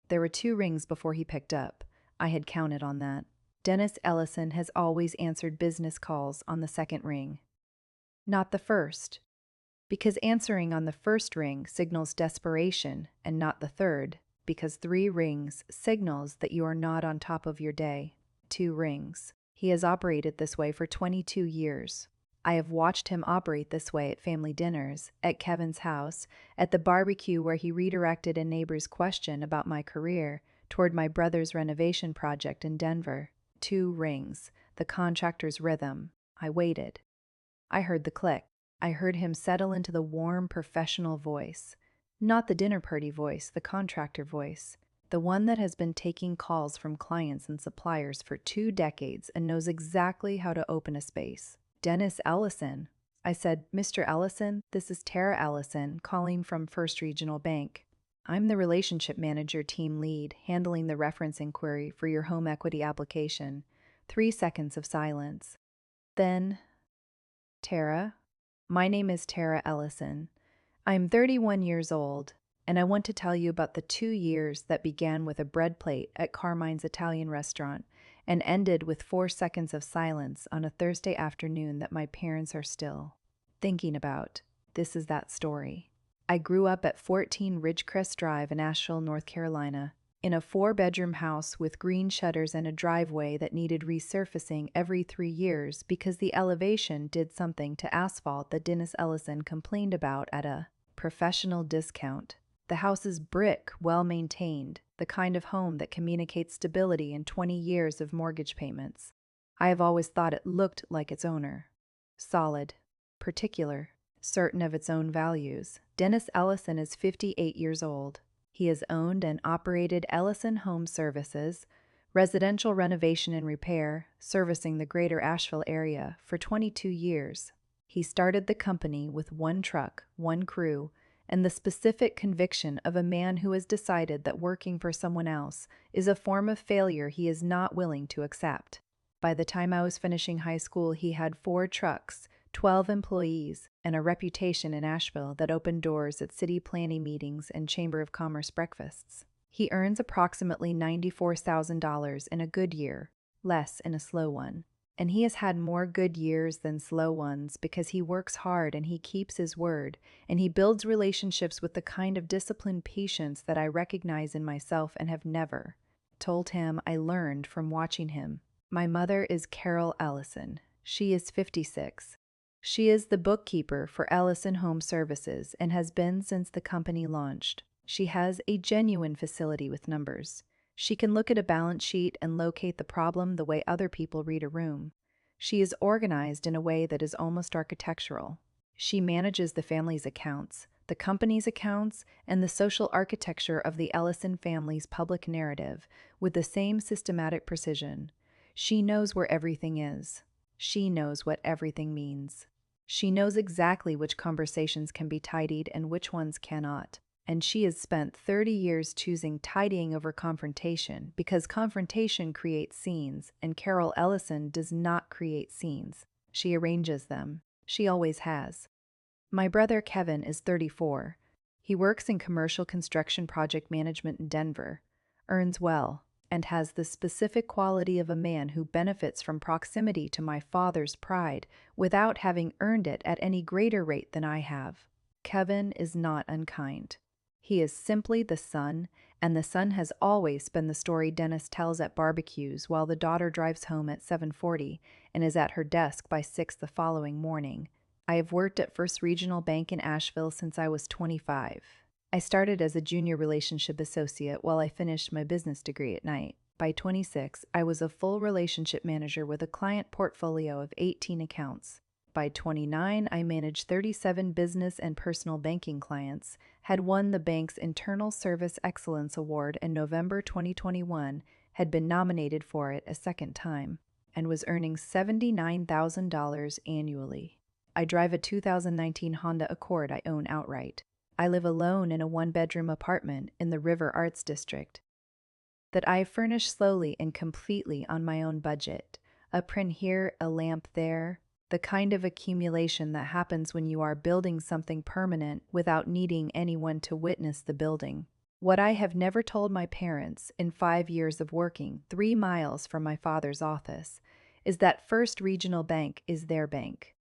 There were 2 rings before he picked up. I had counted on that. Dennis Ellison has always answered business calls on the second ring, not the first, because answering on the first ring signals desperation, and not the third, because 3 rings signals that you are not on top of your day. 2 rings. He has operated this way for 22 years. I have watched him operate this way at family dinners, at Kevin's house, at the barbecue where he redirected a neighbor's question about my career toward my brother's renovation project in Denver. 2 rings. The contractor's rhythm. I waited. I heard the click. I heard him settle into the warm, professional voice. Not the dinner party voice, the contractor voice. The one that has been taking calls from clients and suppliers for 2 decades and knows exactly how to open a space. Dennis Ellison. I said, "Mr. Ellison, this is Tara Ellison, calling from First Regional Bank. I'm the relationship manager team lead, handling the reference inquiry for your home equity application." 3 seconds of silence. Then, "Tara, my name is Tara Ellison. I'm 31 years old, and I want to tell you about the 2 years that began with a bread plate at Carmine's Italian restaurant and ended with 4 seconds of silence on a Thursday afternoon that my parents are still thinking about. This is that story. I grew up at 14 Ridgecrest Drive in Asheville, North Carolina, in a 4-bedroom house with green shutters and a driveway that needed resurfacing every 3 years because the elevation did something to asphalt that Dennis Ellison complained about at a professional discount. The house is brick, well-maintained, the kind of home that communicates stability in 20 years of mortgage payments. I have always thought it looked like its owner. Solid, particular, certain of its own values. Dennis Ellison is 58 years old. He has owned and operated Ellison Home Services, residential renovation and repair, servicing the greater Asheville area, for 22 years. He started the company with 1 truck, 1 crew, and the specific conviction of a man who has decided that working for someone else is a form of failure he is not willing to accept. By the time I was finishing high school, he had 4 trucks, 12 employees, and a reputation in Asheville that opened doors at city planning meetings and Chamber of Commerce breakfasts. He earns approximately $94,000 in a good year, less in a slow one. And he has had more good years than slow ones because he works hard and he keeps his word, and he builds relationships with the kind of disciplined patience that I recognize in myself and have never told him I learned from watching him. My mother is Carol Ellison. She is 56. She is the bookkeeper for Ellison Home Services and has been since the company launched. She has a genuine facility with numbers. She can look at a balance sheet and locate the problem the way other people read a room. She is organized in a way that is almost architectural. She manages the family's accounts, the company's accounts, and the social architecture of the Ellison family's public narrative with the same systematic precision. She knows where everything is. She knows what everything means. She knows exactly which conversations can be tidied and which ones cannot. And she has spent 30 years choosing tidying over confrontation because confrontation creates scenes, and Carol Ellison does not create scenes. She arranges them. She always has. My brother Kevin is 34. He works in commercial construction project management in Denver, earns well, and has the specific quality of a man who benefits from proximity to my father's pride without having earned it at any greater rate than I have. Kevin is not unkind. He is simply the son, and the son has always been the story Dennis tells at barbecues while the daughter drives home at 7:40 and is at her desk by 6 the following morning. I have worked at First Regional Bank in Asheville since I was 25. I started as a junior relationship associate while I finished my business degree at night. By 26, I was a full relationship manager with a client portfolio of 18 accounts. By 29, I managed 37 business and personal banking clients, had won the bank's Internal Service Excellence Award in November 2021, had been nominated for it a second time, and was earning $79,000 annually. I drive a 2019 Honda Accord I own outright. I live alone in a 1-bedroom apartment in the River Arts District that I furnish slowly and completely on my own budget. A print here, a lamp there, the kind of accumulation that happens when you are building something permanent without needing anyone to witness the building. What I have never told my parents in 5 years of working 3 miles from my father's office is that First Regional Bank is their bank,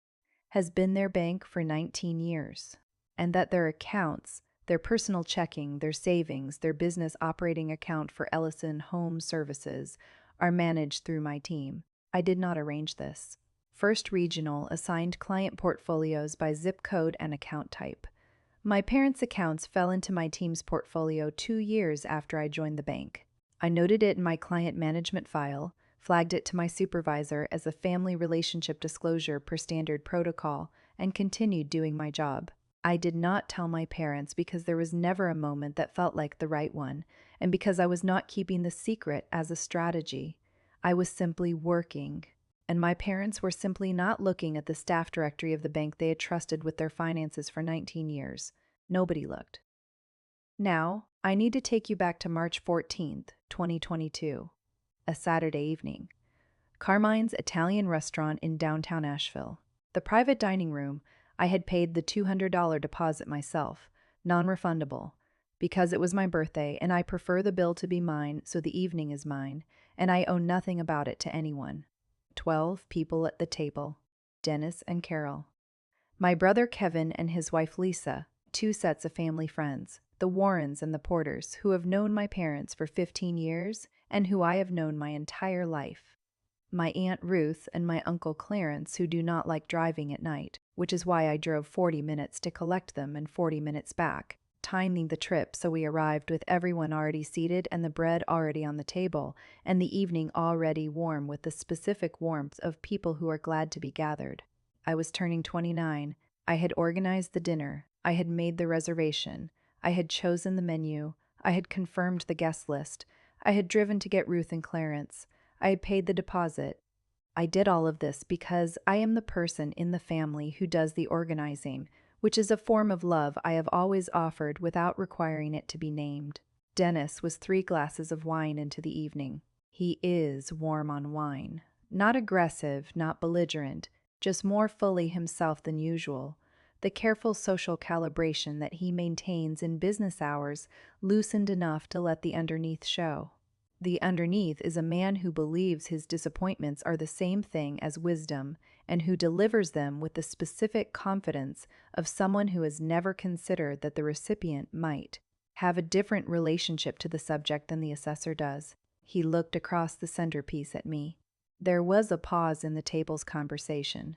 has been their bank for 19 years, and that their accounts, their personal checking, their savings, their business operating account for Ellison Home Services, are managed through my team. I did not arrange this. First Regional assigned client portfolios by zip code and account type. My parents' accounts fell into my team's portfolio 2 years after I joined the bank. I noted it in my client management file, flagged it to my supervisor as a family relationship disclosure per standard protocol, and continued doing my job. I did not tell my parents because there was never a moment that felt like the right one, and because I was not keeping the secret as a strategy. I was simply working, and my parents were simply not looking at the staff directory of the bank they had trusted with their finances for 19 years. Nobody looked. Now, I need to take you back to March 14th, 2022, a Saturday evening. Carmine's Italian restaurant in downtown Asheville. The private dining room, I had paid the $200 deposit myself, non-refundable, because it was my birthday and I prefer the bill to be mine, so the evening is mine, and I owe nothing about it to anyone. 12 people at the table, Dennis and Carol. My brother Kevin and his wife Lisa, 2 sets of family friends, the Warrens and the Porters, who have known my parents for 15 years and who I have known my entire life. My Aunt Ruth and my Uncle Clarence, who do not like driving at night, which is why I drove 40 minutes to collect them and 40 minutes back, timing the trip so we arrived with everyone already seated and the bread already on the table, and the evening already warm with the specific warmth of people who are glad to be gathered. I was turning 29. I had organized the dinner. I had made the reservation. I had chosen the menu. I had confirmed the guest list. I had driven to get Ruth and Clarence. I had paid the deposit. I did all of this because I am the person in the family who does the organizing, which is a form of love I have always offered without requiring it to be named. Dennis was 3 glasses of wine into the evening. He is warm on wine. Not aggressive, not belligerent, just more fully himself than usual. The careful social calibration that he maintains in business hours loosened enough to let the underneath show. The underneath is a man who believes his disappointments are the same thing as wisdom, and who delivers them with the specific confidence of someone who has never considered that the recipient might have a different relationship to the subject than the assessor does. He looked across the centerpiece at me. There was a pause in the table's conversation.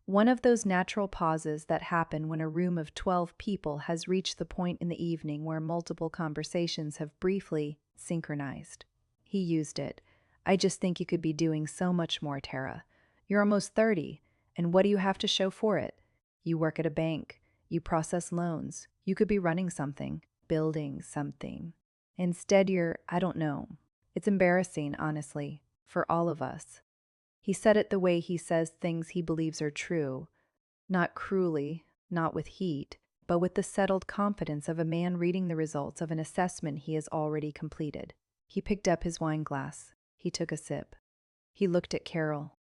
One of those natural pauses that happen when a room of 12 people has reached the point in the evening where multiple conversations have briefly synchronized. He used it. I just think you could be doing so much more, Tara. You're almost 30, and what do you have to show for it? You work at a bank. You process loans. You could be running something, building something. Instead, I don't know. It's embarrassing, honestly, for all of us. He said it the way he says things he believes are true, not cruelly, not with heat, but with the settled confidence of a man reading the results of an assessment he has already completed. He picked up his wine glass. He took a sip. He looked at Carol.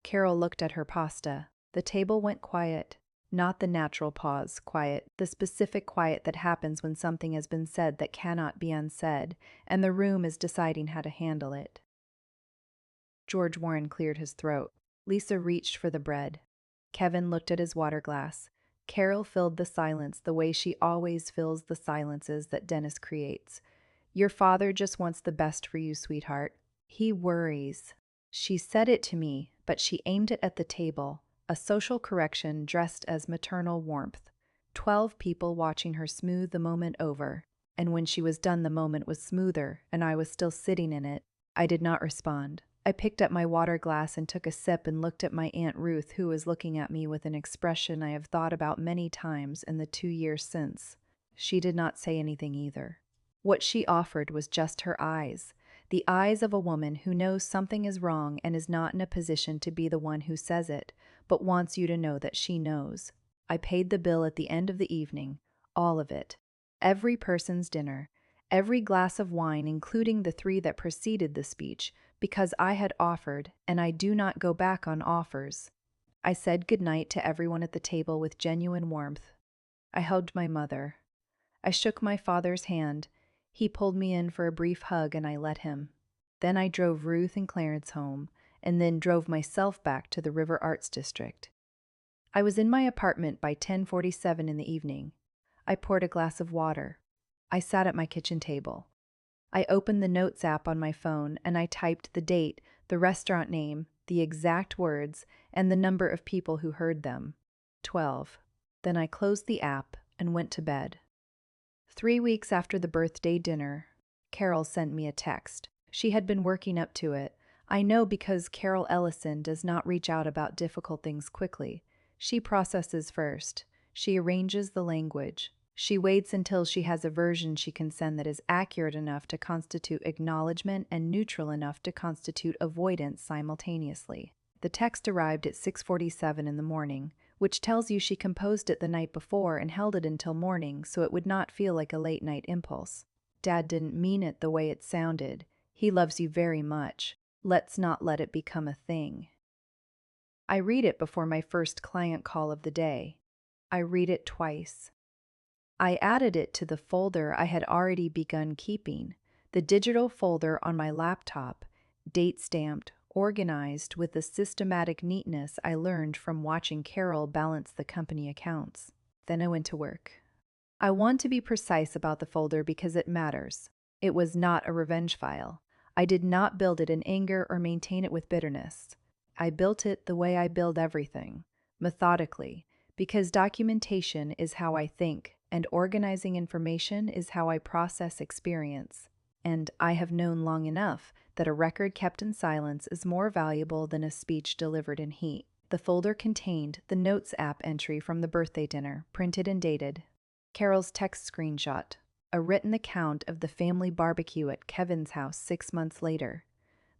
Carol looked at her pasta. The table went quiet. Not the natural pause quiet, the specific quiet that happens when something has been said that cannot be unsaid, and the room is deciding how to handle it. George Warren cleared his throat. Lisa reached for the bread. Kevin looked at his water glass. Carol filled the silence the way she always fills the silences that Dennis creates. Your father just wants the best for you, sweetheart. He worries. She said it to me, but she aimed it at the table, a social correction dressed as maternal warmth. 12 people watching her smooth the moment over, and when she was done the moment was smoother, and I was still sitting in it. I did not respond. I picked up my water glass and took a sip and looked at my Aunt Ruth, who was looking at me with an expression I have thought about many times in the 2 years since. She did not say anything either. What she offered was just her eyes, the eyes of a woman who knows something is wrong and is not in a position to be the one who says it, but wants you to know that she knows. I paid the bill at the end of the evening, all of it, every person's dinner, every glass of wine, including the 3 that preceded the speech, because I had offered, and I do not go back on offers. I said goodnight to everyone at the table with genuine warmth. I hugged my mother. I shook my father's hand. He pulled me in for a brief hug and I let him. Then I drove Ruth and Clarence home, and then drove myself back to the River Arts District. I was in my apartment by 10:47 in the evening. I poured a glass of water. I sat at my kitchen table. I opened the Notes app on my phone and I typed the date, the restaurant name, the exact words, and the number of people who heard them. 12. Then I closed the app and went to bed. 3 weeks after the birthday dinner, Carol sent me a text. She had been working up to it. I know because Carol Ellison does not reach out about difficult things quickly. She processes first. She arranges the language. She waits until she has a version she can send that is accurate enough to constitute acknowledgement and neutral enough to constitute avoidance simultaneously. The text arrived at 6:47 in the morning, which tells you she composed it the night before and held it until morning so it would not feel like a late-night impulse. Dad didn't mean it the way it sounded. He loves you very much. Let's not let it become a thing. I read it before my first client call of the day. I read it twice. I added it to the folder I had already begun keeping, the digital folder on my laptop, date-stamped, organized with the systematic neatness I learned from watching Carol balance the company accounts. Then I went to work. I want to be precise about the folder because it matters. It was not a revenge file. I did not build it in anger or maintain it with bitterness. I built it the way I build everything, methodically, because documentation is how I think, and organizing information is how I process experience. And I have known long enough that a record kept in silence is more valuable than a speech delivered in heat. The folder contained the Notes app entry from the birthday dinner, printed and dated, Carol's text screenshot, a written account of the family barbecue at Kevin's house 6 months later,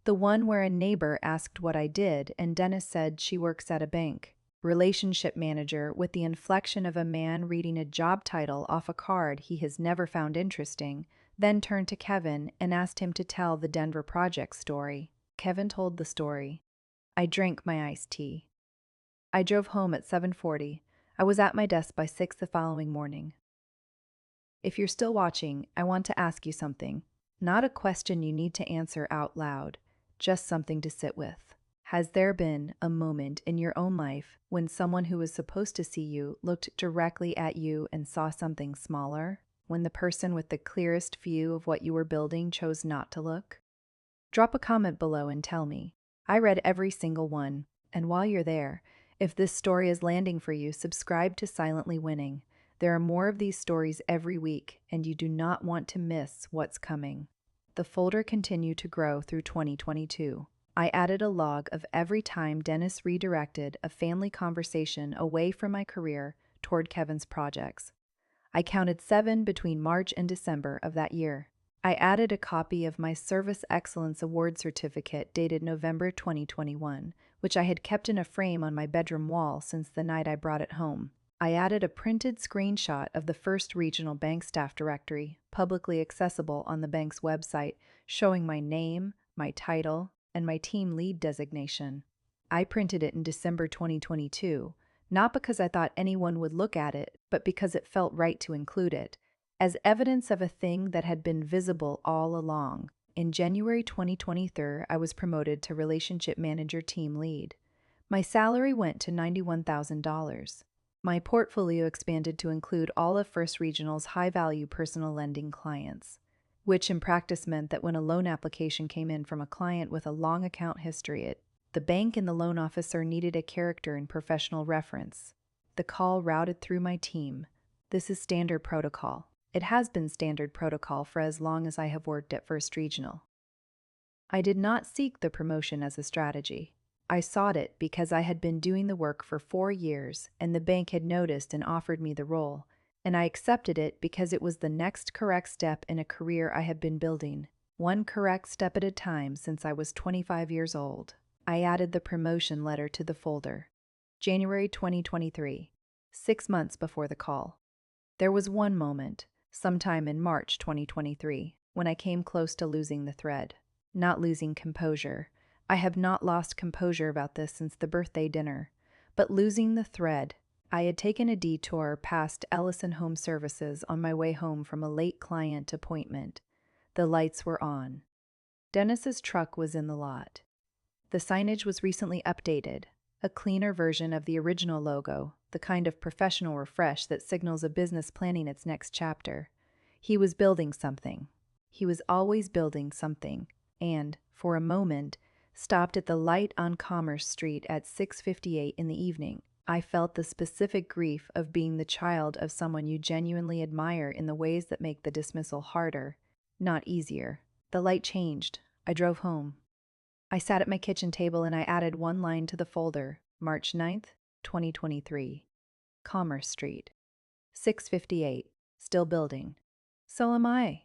the one where a neighbor asked what I did and Dennis said she works at a bank, relationship manager with the inflection of a man reading a job title off a card he has never found interesting, then turned to Kevin and asked him to tell the Denver project story. Kevin told the story. I drank my iced tea. I drove home at 7:40. I was at my desk by 6 the following morning. If you're still watching, I want to ask you something. Not a question you need to answer out loud, just something to sit with. Has there been a moment in your own life when someone who was supposed to see you looked directly at you and saw something smaller? When the person with the clearest view of what you were building chose not to look? Drop a comment below and tell me. I read every single one, and while you're there, if this story is landing for you, subscribe to Silently Winning. There are more of these stories every week, and you do not want to miss what's coming. The folder continued to grow through 2022. I added a log of every time Dennis redirected a family conversation away from my career toward Kevin's projects. I counted 7 between March and December of that year. I added a copy of my Service Excellence Award certificate dated November 2021, which I had kept in a frame on my bedroom wall since the night I brought it home. I added a printed screenshot of the First Regional Bank staff directory, publicly accessible on the bank's website, showing my name, my title, and my team lead designation. I printed it in December 2022, not because I thought anyone would look at it, but because it felt right to include it, as evidence of a thing that had been visible all along. In January 2023, I was promoted to Relationship Manager Team Lead. My salary went to $91,000. My portfolio expanded to include all of First Regional's high-value personal lending clients, which in practice meant that when a loan application came in from a client with a long account history, the bank and the loan officer needed a character and professional reference. The call routed through my team. This is standard protocol. It has been standard protocol for as long as I have worked at First Regional. I did not seek the promotion as a strategy. I sought it because I had been doing the work for 4 years and the bank had noticed and offered me the role, and I accepted it because it was the next correct step in a career I had been building, one correct step at a time since I was 25 years old. I added the promotion letter to the folder. January 2023, 6 months before the call. There was one moment, sometime in March 2023, when I came close to losing the thread. Not losing composure. I have not lost composure about this since the birthday dinner, but losing the thread. I had taken a detour past Ellison Home Services on my way home from a late client appointment. The lights were on. Dennis's truck was in the lot. The signage was recently updated, a cleaner version of the original logo, the kind of professional refresh that signals a business planning its next chapter. He was building something. He was always building something, and, for a moment, stopped at the light on Commerce Street at 6:58 in the evening. I felt the specific grief of being the child of someone you genuinely admire in the ways that make the dismissal harder, not easier. The light changed. I drove home. I sat at my kitchen table and I added one line to the folder, March 9th, 2023. Commerce Street. 6:58. Still building. So am I.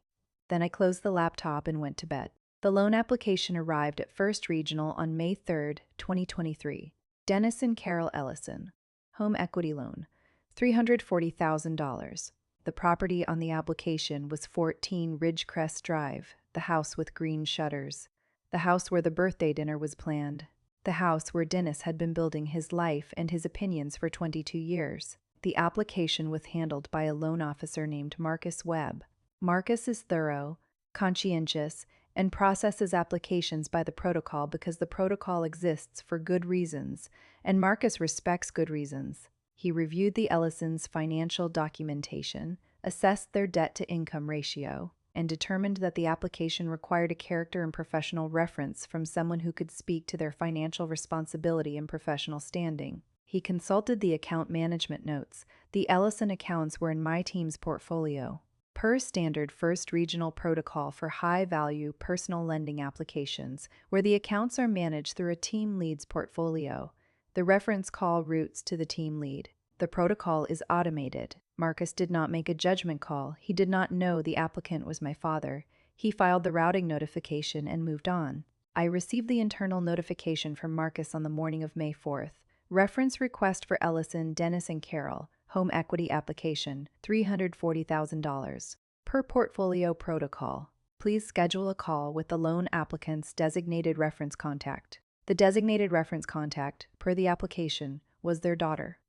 Then I closed the laptop and went to bed. The loan application arrived at First Regional on May 3rd, 2023. Dennis and Carol Ellison. Home equity loan. $340,000. The property on the application was 14 Ridgecrest Drive, the house with green shutters. The house where the birthday dinner was planned. The house where Dennis had been building his life and his opinions for 22 years. The application was handled by a loan officer named Marcus Webb. Marcus is thorough, conscientious, and processes applications by the protocol because the protocol exists for good reasons, and Marcus respects good reasons. He reviewed the Ellisons' financial documentation, assessed their debt-to-income ratio, and determined that the application required a character and professional reference from someone who could speak to their financial responsibility and professional standing. He consulted the account management notes. The Ellison accounts were in my team's portfolio. Per standard First Regional protocol for high-value personal lending applications, where the accounts are managed through a team lead's portfolio, the reference call routes to the team lead. The protocol is automated. Marcus did not make a judgment call. He did not know the applicant was my father. He filed the routing notification and moved on. I received the internal notification from Marcus on the morning of May 4th. Reference request for Ellison, Dennis, and Carol. Home equity application, $340,000. Per portfolio protocol, please schedule a call with the loan applicant's designated reference contact. The designated reference contact, per the application, was their daughter.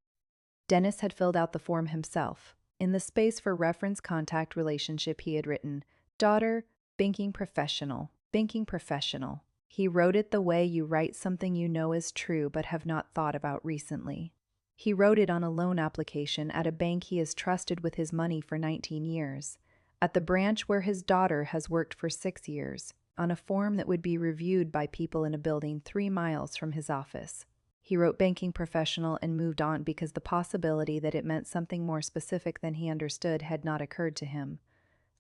Dennis had filled out the form himself. In the space for reference contact relationship, he had written, "Daughter, banking professional, banking professional." He wrote it the way you write something you know is true but have not thought about recently. He wrote it on a loan application at a bank he has trusted with his money for 19 years, at the branch where his daughter has worked for 6 years, on a form that would be reviewed by people in a building 3 miles from his office. He wrote banking professional and moved on because the possibility that it meant something more specific than he understood had not occurred to him.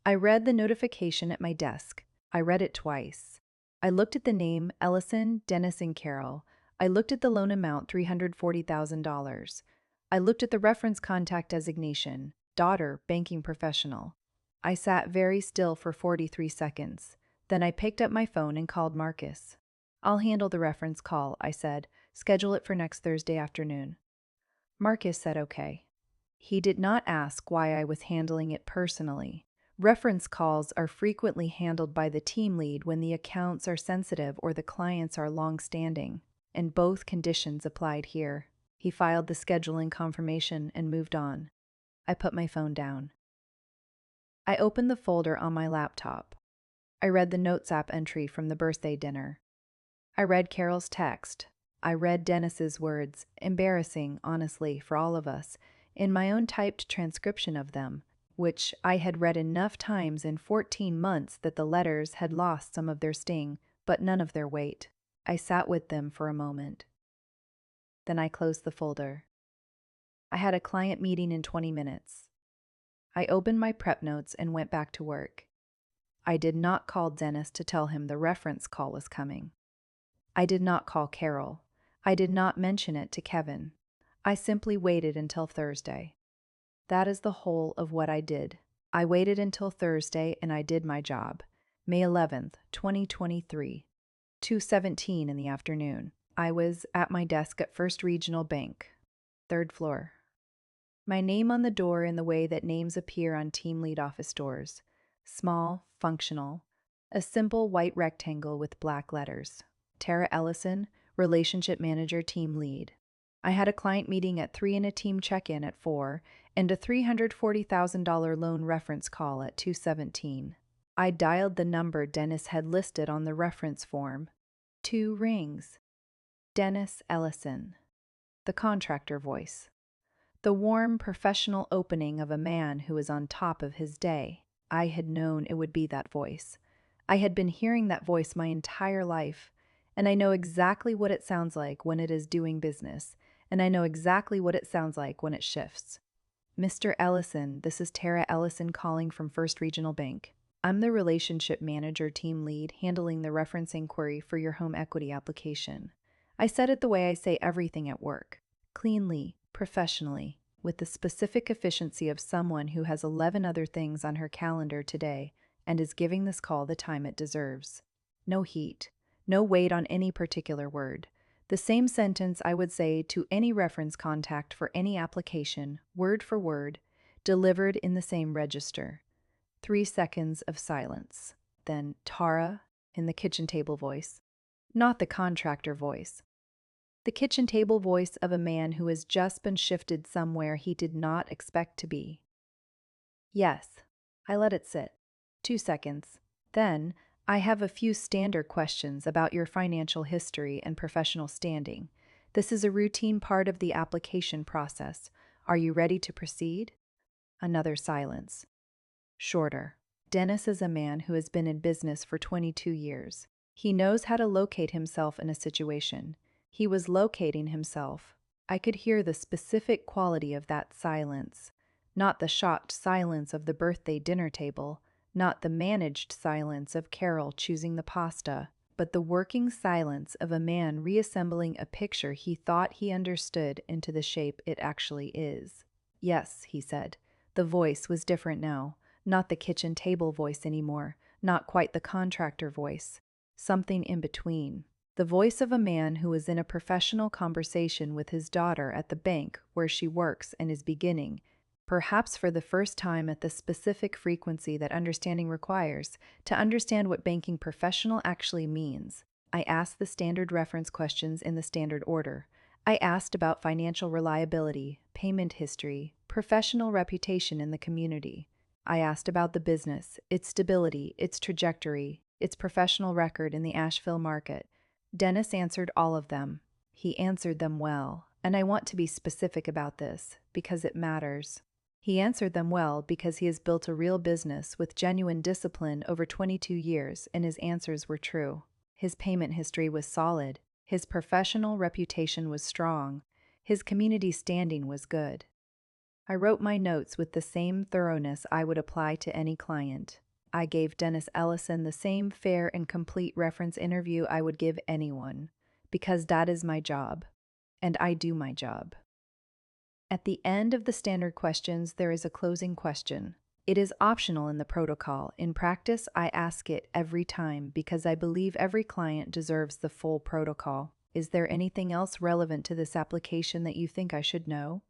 I read the notification at my desk. I read it twice. I looked at the name Ellison, Dennis, and Carol. I looked at the loan amount, $340,000. I looked at the reference contact designation, daughter, banking professional. I sat very still for 43 seconds. Then I picked up my phone and called Marcus. "I'll handle the reference call," I said. "Schedule it for next Thursday afternoon." Marcus said okay. He did not ask why I was handling it personally. Reference calls are frequently handled by the team lead when the accounts are sensitive or the clients are long-standing, and both conditions applied here. He filed the scheduling confirmation and moved on. I put my phone down. I opened the folder on my laptop. I read the Notes app entry from the birthday dinner. I read Carol's text. I read Dennis's words, embarrassing, honestly, for all of us, in my own typed transcription of them, which I had read enough times in 14 months that the letters had lost some of their sting, but none of their weight. I sat with them for a moment. Then I closed the folder. I had a client meeting in 20 minutes. I opened my prep notes and went back to work. I did not call Dennis to tell him the reference call was coming. I did not call Carol. I did not mention it to Kevin. I simply waited until Thursday. That is the whole of what I did. I waited until Thursday and I did my job. May 11th, 2023, 2:17 in the afternoon. I was at my desk at First Regional Bank, 3rd floor. My name on the door in the way that names appear on team lead office doors. Small, functional, a simple white rectangle with black letters. Tara Ellison, Relationship Manager Team Lead. I had a client meeting at 3 and a team check-in at 4, and a $340,000 loan reference call at 2:17. I dialed the number Dennis had listed on the reference form. 2 rings. Dennis Ellison. The contractor voice. The warm, professional opening of a man who is on top of his day. I had known it would be that voice. I had been hearing that voice my entire life, and I know exactly what it sounds like when it is doing business, and I know exactly what it sounds like when it shifts. Mr. Ellison, this is Tara Ellison calling from First Regional Bank. I'm the relationship manager team lead handling the reference inquiry for your home equity application. I said it the way I say everything at work, cleanly, professionally, with the specific efficiency of someone who has 11 other things on her calendar today and is giving this call the time it deserves. No heat, no weight on any particular word. The same sentence I would say to any reference contact for any application, word for word, delivered in the same register. 3 seconds of silence. Then Tara, in the kitchen table voice. Not the contractor voice. The kitchen table voice of a man who has just been shifted somewhere he did not expect to be. Yes, I let it sit. 2 seconds. Then, I have a few standard questions about your financial history and professional standing. This is a routine part of the application process. Are you ready to proceed? Another silence. Shorter. Dennis is a man who has been in business for 22 years. He knows how to locate himself in a situation. He was locating himself. I could hear the specific quality of that silence. Not the shocked silence of the birthday dinner table, not the managed silence of Carol choosing the pasta, but the working silence of a man reassembling a picture he thought he understood into the shape it actually is. Yes, he said. The voice was different now. Not the kitchen table voice anymore, not quite the contractor voice. Something in between. The voice of a man who is in a professional conversation with his daughter at the bank where she works and is beginning, perhaps for the first time at the specific frequency that understanding requires, to understand what banking professional actually means. I asked the standard reference questions in the standard order. I asked about financial reliability, payment history, professional reputation in the community. I asked about the business, its stability, its trajectory, its professional record in the Asheville market. Dennis answered all of them. He answered them well, and I want to be specific about this, because it matters. He answered them well because he has built a real business with genuine discipline over 22 years, and his answers were true. His payment history was solid. His professional reputation was strong. His community standing was good. I wrote my notes with the same thoroughness I would apply to any client. I gave Dennis Ellison the same fair and complete reference interview I would give anyone, because that is my job, and I do my job. At the end of the standard questions, there is a closing question. It is optional in the protocol. In practice, I ask it every time because I believe every client deserves the full protocol. Is there anything else relevant to this application that you think I should know?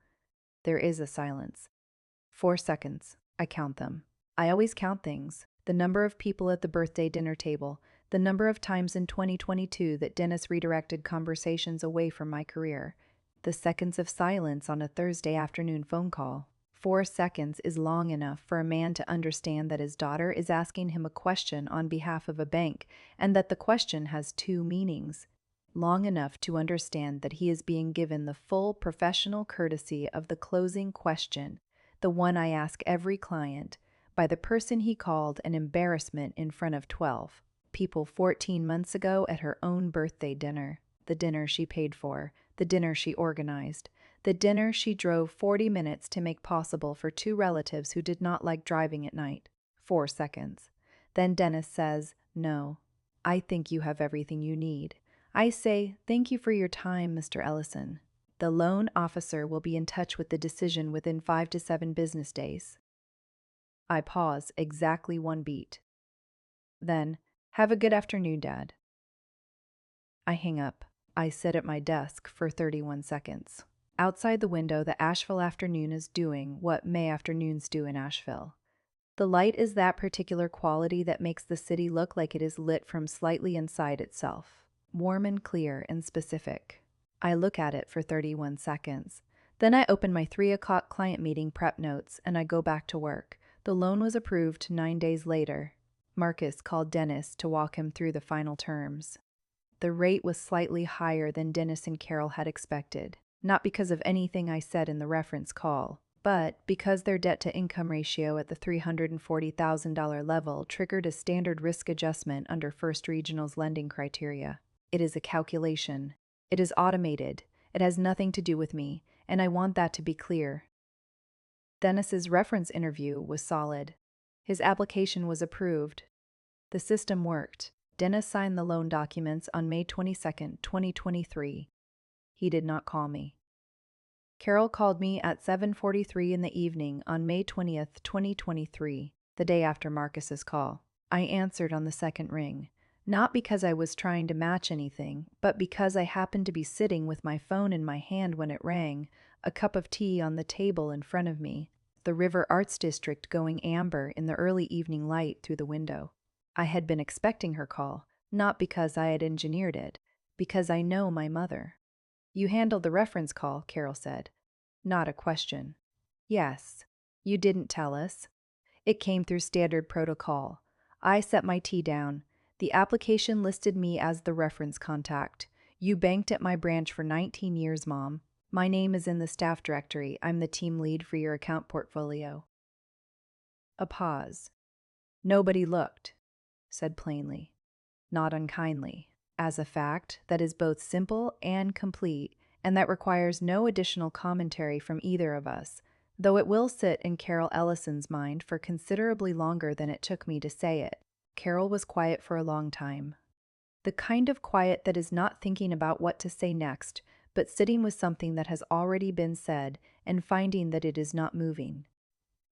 There is a silence. 4 seconds. I count them. I always count things. The number of people at the birthday dinner table, the number of times in 2022 that Dennis redirected conversations away from my career, the seconds of silence on a Thursday afternoon phone call. 4 seconds is long enough for a man to understand that his daughter is asking him a question on behalf of a bank and that the question has 2 meanings. Long enough to understand that he is being given the full professional courtesy of the closing question, the one I ask every client, by the person he called an embarrassment in front of 12 people 14 months ago at her own birthday dinner, the dinner she paid for, the dinner she organized, the dinner she drove 40 minutes to make possible for 2 relatives who did not like driving at night. 4 seconds. Then Dennis says, "No, I think you have everything you need." I say, "Thank you for your time, Mr. Ellison. The loan officer will be in touch with the decision within 5 to 7 business days." I pause exactly 1 beat. Then, "Have a good afternoon, Dad." I hang up. I sit at my desk for 31 seconds. Outside the window, the Asheville afternoon is doing what May afternoons do in Asheville. The light is that particular quality that makes the city look like it is lit from slightly inside itself. Warm and clear and specific. I look at it for 31 seconds. Then I open my 3 o'clock client meeting prep notes and I go back to work. The loan was approved 9 days later. Marcus called Dennis to walk him through the final terms. The rate was slightly higher than Dennis and Carol had expected, not because of anything I said in the reference call, but because their debt-to-income ratio at the $340,000 level triggered a standard risk adjustment under First Regional's lending criteria. It is a calculation. It is automated. It has nothing to do with me, and I want that to be clear. Dennis's reference interview was solid. His application was approved. The system worked. Dennis signed the loan documents on May 22, 2023. He did not call me. Carol called me at 7:43 in the evening on May 20th, 2023, the day after Marcus's call. I answered on the second ring, not because I was trying to match anything, but because I happened to be sitting with my phone in my hand when it rang, a cup of tea on the table in front of me, the River Arts District going amber in the early evening light through the window. I had been expecting her call, not because I had engineered it, because I know my mother. "You handled the reference call," Carol said. Not a question. "Yes. You didn't tell us." "It came through standard protocol." I set my tea down. "The application listed me as the reference contact. You banked at my branch for 19 years, Mom. My name is in the staff directory. I'm the team lead for your account portfolio." A pause. "Nobody looked," said plainly, not unkindly, as a fact that is both simple and complete, and that requires no additional commentary from either of us, though it will sit in Carol Ellison's mind for considerably longer than it took me to say it. Carol was quiet for a long time. The kind of quiet that is not thinking about what to say next, but sitting with something that has already been said and finding that it is not moving.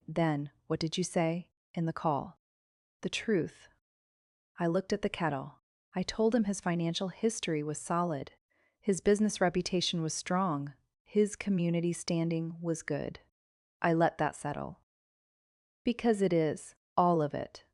Then, "What did you say?" in the call. "The truth." I looked at the kettle. I told him his financial history was solid. His business reputation was strong. His community standing was good. I let that settle. "Because it is, all of it."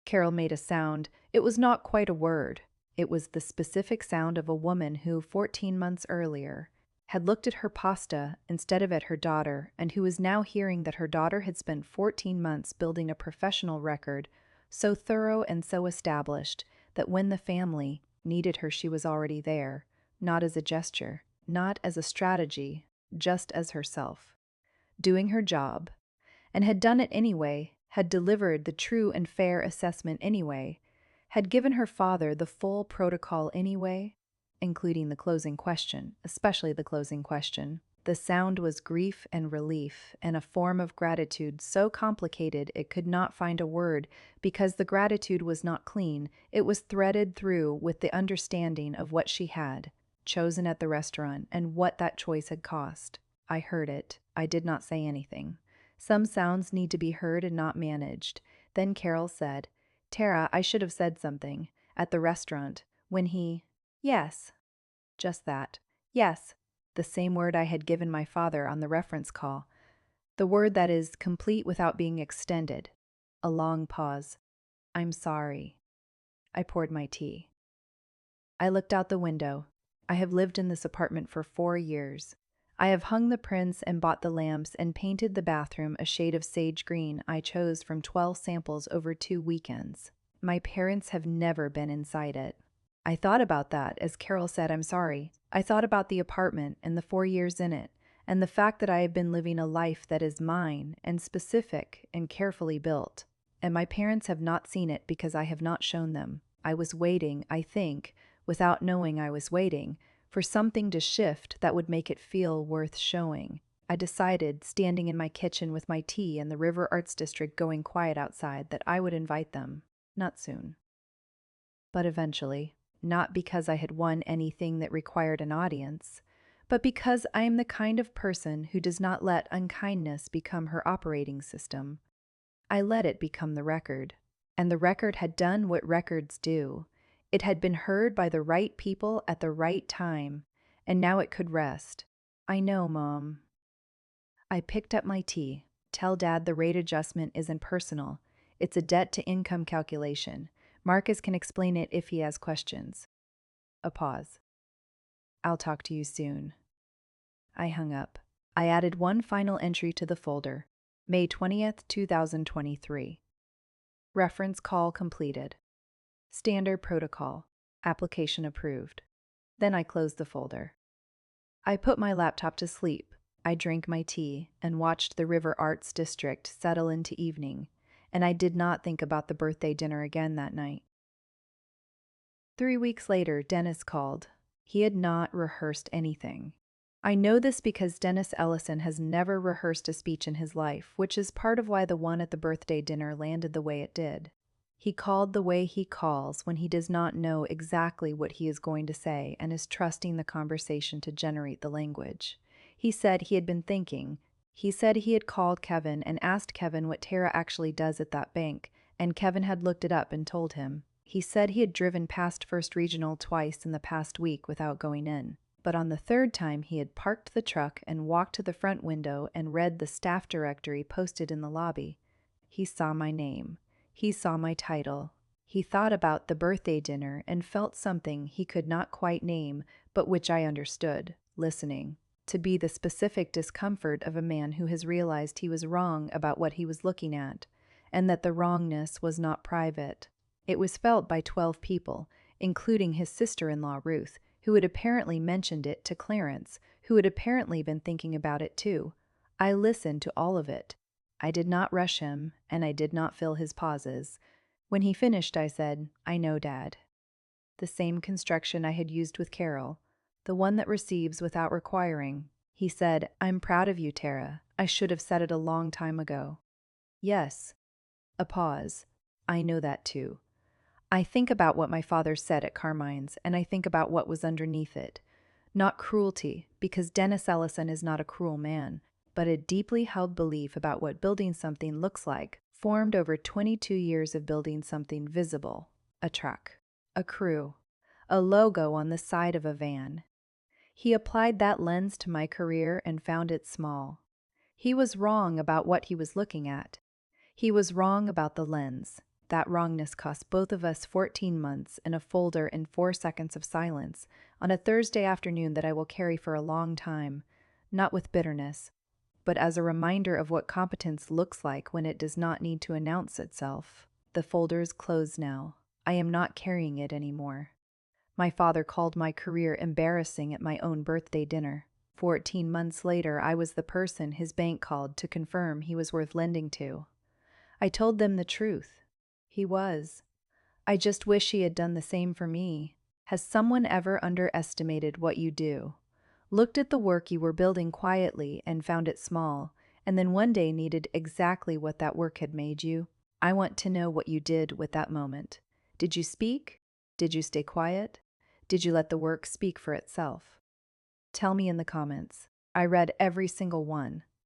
Carol made a sound. It was not quite a word. It was the specific sound of a woman who, 14 months earlier, had looked at her pasta instead of at her daughter, and who was now hearing that her daughter had spent 14 months building a professional record so thorough and so established that when the family needed her, she was already there, not as a gesture, not as a strategy, just as herself, doing her job, and had done it anyway, had delivered the true and fair assessment anyway, had given her father the full protocol anyway, including the closing question, especially the closing question. The sound was grief and relief, and a form of gratitude so complicated it could not find a word, because the gratitude was not clean. It was threaded through with the understanding of what she had chosen at the restaurant and what that choice had cost. I heard it. I did not say anything. Some sounds need to be heard and not managed. Then Carol said, "Tara, I should have said something. At the restaurant, when he—" "Yes." Just that. "Yes." The same word I had given my father on the reference call. The word that is complete without being extended. A long pause. "I'm sorry." I poured my tea. I looked out the window. I have lived in this apartment for 4 years. I have hung the prints and bought the lamps and painted the bathroom a shade of sage green I chose from 12 samples over 2 weekends. My parents have never been inside it. I thought about that as Carol said, "I'm sorry." I thought about the apartment and the 4 years in it, and the fact that I have been living a life that is mine and specific and carefully built. And my parents have not seen it because I have not shown them. I was waiting, I think, without knowing I was waiting, for something to shift that would make it feel worth showing. I decided, standing in my kitchen with my tea and the River Arts District going quiet outside, that I would invite them. Not soon. But eventually. Not because I had won anything that required an audience, but because I am the kind of person who does not let unkindness become her operating system. I let it become the record. And the record had done what records do. It had been heard by the right people at the right time, and now it could rest. "I know, Mom." I picked up my tea. "Tell Dad the rate adjustment isn't personal. It's a debt-to-income calculation. Marcus can explain it if he has questions." A pause. "I'll talk to you soon." I hung up. I added one final entry to the folder. May 20th, 2023. Reference call completed. Standard protocol. Application approved. Then I closed the folder. I put my laptop to sleep. I drank my tea and watched the River Arts District settle into evening, and I did not think about the birthday dinner again that night. 3 weeks later, Dennis called. He had not rehearsed anything. I know this because Dennis Ellison has never rehearsed a speech in his life, which is part of why the one at the birthday dinner landed the way it did. He called the way he calls when he does not know exactly what he is going to say and is trusting the conversation to generate the language. He said he had been thinking. He said he had called Kevin and asked Kevin what Tara actually does at that bank, and Kevin had looked it up and told him. He said he had driven past First Regional twice in the past week without going in. But on the third time he had parked the truck and walked to the front window and read the staff directory posted in the lobby. He saw my name. He saw my title. He thought about the birthday dinner and felt something he could not quite name, but which I understood, listening, to be the specific discomfort of a man who has realized he was wrong about what he was looking at, and that the wrongness was not private. It was felt by 12 people, including his sister-in-law Ruth, who had apparently mentioned it to Clarence, who had apparently been thinking about it too. I listened to all of it. I did not rush him, and I did not fill his pauses. When he finished, I said, "I know, Dad." The same construction I had used with Carol, the one that receives without requiring. He said, "I'm proud of you, Tara. I should have said it a long time ago." Yes. A pause. I know that too. I think about what my father said at Carmine's, and I think about what was underneath it. Not cruelty, because Dennis Ellison is not a cruel man, but a deeply held belief about what building something looks like, formed over 22 years of building something visible. A truck, a crew, a logo on the side of a van. He applied that lens to my career and found it small. He was wrong about what he was looking at. He was wrong about the lens. That wrongness cost both of us 14 months and a folder and 4 seconds of silence on a Thursday afternoon that I will carry for a long time, not with bitterness, but as a reminder of what competence looks like when it does not need to announce itself. The folder is closed now. I am not carrying it anymore. My father called my career embarrassing at my own birthday dinner. 14 months later, I was the person his bank called to confirm he was worth lending to. I told them the truth. He was. I just wish he had done the same for me. Has someone ever underestimated what you do? Looked at the work you were building quietly and found it small, and then one day needed exactly what that work had made you? I want to know what you did with that moment. Did you speak? Did you stay quiet? Did you let the work speak for itself? Tell me in the comments. I read every single one.